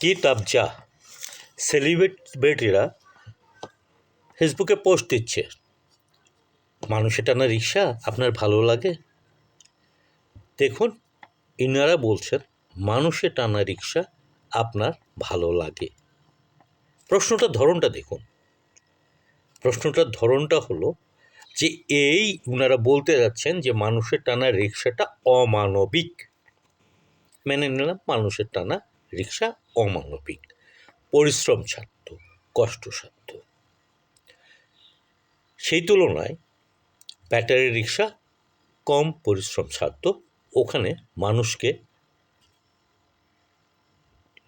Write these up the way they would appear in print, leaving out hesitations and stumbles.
কি তাবজা সেলিব্রিটিরা ফেসবুকে পোস্ট দিচ্ছে, মানুষের টানা রিক্সা আপনার ভালো লাগে? দেখুন, ইনারা বলছেন মানুষের টানা রিক্সা আপনার ভালো লাগে। প্রশ্নটার ধরনটা দেখুন, প্রশ্নটার ধরনটা হলো যে উনারা বলতে যাচ্ছেন যে মানুষের টানা রিক্সাটা অমানবিক। মেনে নিলাম, মানুষের টানা রিক্সা অমানবিক, পরিশ্রম সাধ্য, কষ্টসাধ্য। সেই তুলনায় ব্যাটারি রিক্সা কম পরিশ্রম সাধ্য। ওখানে মানুষকে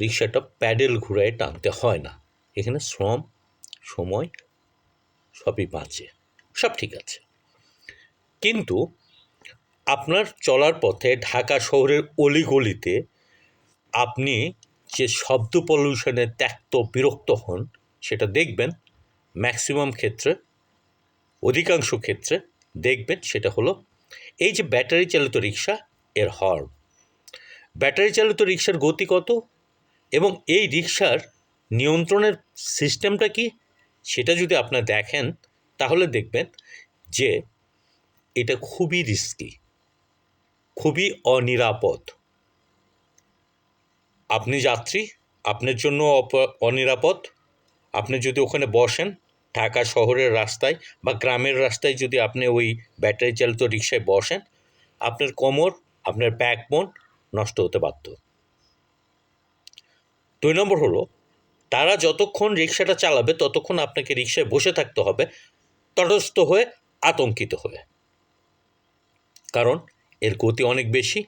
রিক্সাটা প্যাডেল ঘুরায় টানতে হয় না। এখানে শ্রম, সময় সবই বাঁচে, সব ঠিক আছে। কিন্তু আপনার চলার পথে ঢাকা শহরের অলিগলিতে আপনি যে শব্দ পলিউশনে ত্যক্ত বিরক্ত হন, সেটা দেখবেন ম্যাক্সিমাম ক্ষেত্রে, অধিকাংশ ক্ষেত্রে দেখবেন সেটা হলো এই যে ব্যাটারি চালিত রিক্সা, এর হর্ন। ব্যাটারি চালিত রিক্সার গতি কত এবং এই রিক্সার নিয়ন্ত্রণের সিস্টেমটা কি, সেটা যদি আপনারা দেখেন তাহলে দেখবেন যে এটা খুবই রিস্কি, খুবই অনিরাপদ। আপনি যাত্রী, আপনার জন্য অনিরাপদ। আপনি যদি ওখানে বসেন ঢাকা শহরের রাস্তায় বা গ্রামের রাস্তায়, যদি আপনি ওই ব্যাটারি চালিত রিক্সায় বসেন, আপনার কোমর, আপনার ব্যাকবোন নষ্ট হতে বাধ্য। 2 নম্বর হলো, তারা যতক্ষণ রিক্সাটা চালাবে ততক্ষণ আপনাকে রিক্সায় বসে থাকতে হবে তটস্থ হয়ে, আতঙ্কিত হয়ে। কারণ এর গতি অনেক বেশি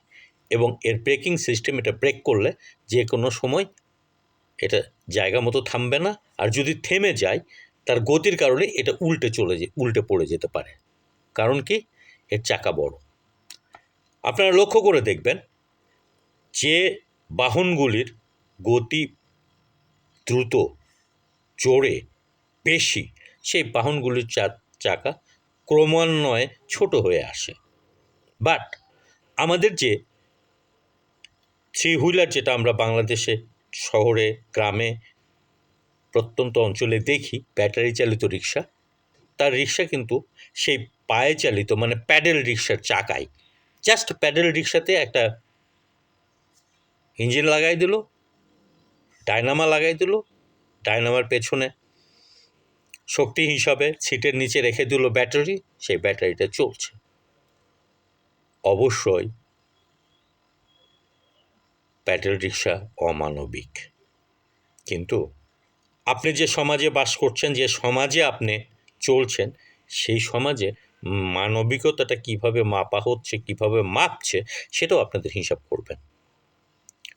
এবং এর ব্রেকিং সিস্টেম, এটা ব্রেক করলে যে কোনো সময় এটা জায়গা মতো থামবে না, আর যদি থেমে যায় তার গতির কারণে এটা উল্টে পড়ে যেতে পারে। কারণ কি, এর চাকা বড়। আপনারা লক্ষ্য করে দেখবেন যে বাহনগুলির গতি দ্রুত, জোরে, বেশি, সেই বাহনগুলির চাকা ক্রমান্বয়ে ছোট হয়ে আসে। বাট আমাদের যে থ্রি হুইলার, যেটা আমরা বাংলাদেশে শহরে, গ্রামে, প্রত্যন্ত অঞ্চলে দেখি, ব্যাটারি চালিত রিক্সা, তার রিক্সা কিন্তু সেই পায়ে চালিত মানে প্যাডেল রিক্সার চাকায়, জাস্ট প্যাডেল রিক্সাতে একটা ইঞ্জিন লাগাই দিল, ডায়নামা লাগাই দিল, ডায়নামার পেছনে শক্তি হিসাবে সিটের নিচে রেখে দিল ব্যাটারি, সেই ব্যাটারিটা চলছে। অবশ্যই প্যাডেল রিক্সা অমানবিক, কিন্তু আপনি যে সমাজে বাস করছেন, যে সমাজে আপনি চলছেন, সেই সমাজে মানবিকতাটা কিভাবে মাপা হচ্ছে, কিভাবে মাপছে, সেটাও আপনাদের হিসাব করবেন।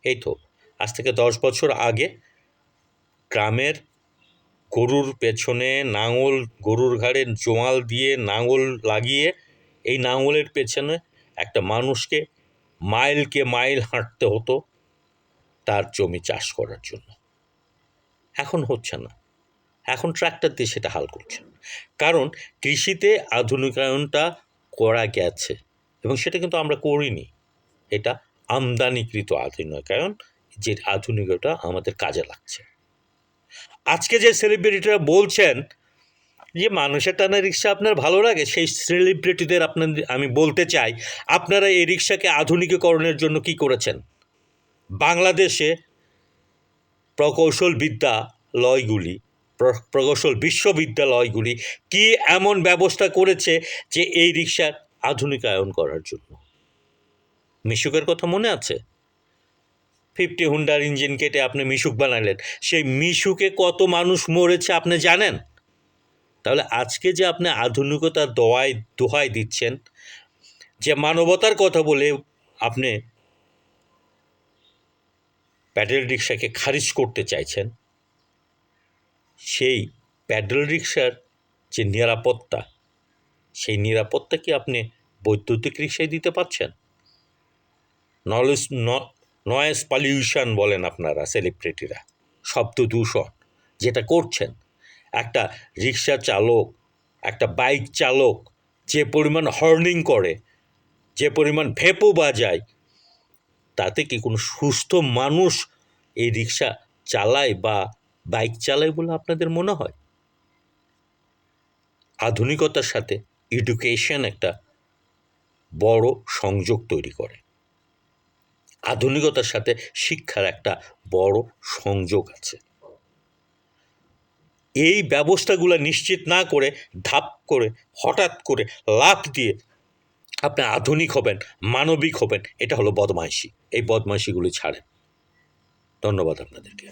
এই তো আজ থেকে 10 বছর আগে গ্রামের গরুর পেছনে নাঙল, গরুর ঘাড়ে জোয়াল দিয়ে নাঙল লাগিয়ে, এই নাঙলের পেছনে একটা মানুষকে মাইলকে মাইল হাঁটতে হতো তার জমি চাষ করার জন্য। এখন হচ্ছে না, এখন ট্র্যাক্টর দিয়ে সেটা হাল করছে। কারণ কৃষিতে আধুনিকায়নটা করা গেছে এবং সেটা কিন্তু আমরা করিনি, এটা আমদানিকৃত আধুনিকায়ন, যে আধুনিকতা আমাদের কাজে লাগছে। আজকে যে সেলিব্রিটিরা বলছেন যে মানুষের টানা রিক্সা আপনার ভালো লাগে, সেই সেলিব্রিটিদের আমি বলতে চাই, আপনারা এই রিক্সাকে আধুনিকীকরণের জন্য কি করেছেন? বাংলাদেশে প্রকৌশল বিশ্ববিদ্যালয়গুলি কি এমন ব্যবস্থা করেছে যে এই রিক্সা আধুনিকায়ন করার জন্য? মিশুকের কথা মনে আছে? 50 হুন্ডার ইঞ্জিন কেটে আপনি মিশুক বানালেন, সেই মিশুকে কত মানুষ মরেছে আপনি জানেন? তাহলে আজকে যে আপনি আধুনিকতার দোহাই দিচ্ছেন, যে মানবতার কথা বলে আপনি প্যাডেল রিক্সাকে খারিজ করতে চাইছেন, সেই প্যাডেল রিক্সার যে নিরাপত্তা, সেই নিরাপত্তা কি আপনি বৈদ্যুতিক রিক্সায় দিতে পারছেন? নয়েজ পলিউশন বলেন আপনারা সেলিব্রিটিরা, শব্দ দূষণ যেটা করছেন, একটা রিক্সা চালক, একটা বাইক চালক যে পরিমাণ হর্নিং করে, যে পরিমাণ ভেপো বাজায়, তাতে কি কোনো সুস্থ মানুষ এই রিক্সা চালায় বা বাইক চালায় বলে আপনাদের মনে হয়? আধুনিকতার সাথে এডুকেশন একটা বড় সংযোগ তৈরি করে। আধুনিকতার সাথে শিক্ষার একটা বড় সংযোগ আছে। এই ব্যবস্থাগুলো নিশ্চিত না করে ধাপ করে হঠাৎ করে লাফ দিয়ে আপনি আধুনিক হবেন, মানবিক হবেন, এটা হলো বদমাইশি। এই বদমাইশিগুলি ছাড়েন। ধন্যবাদ আপনাদেরকে।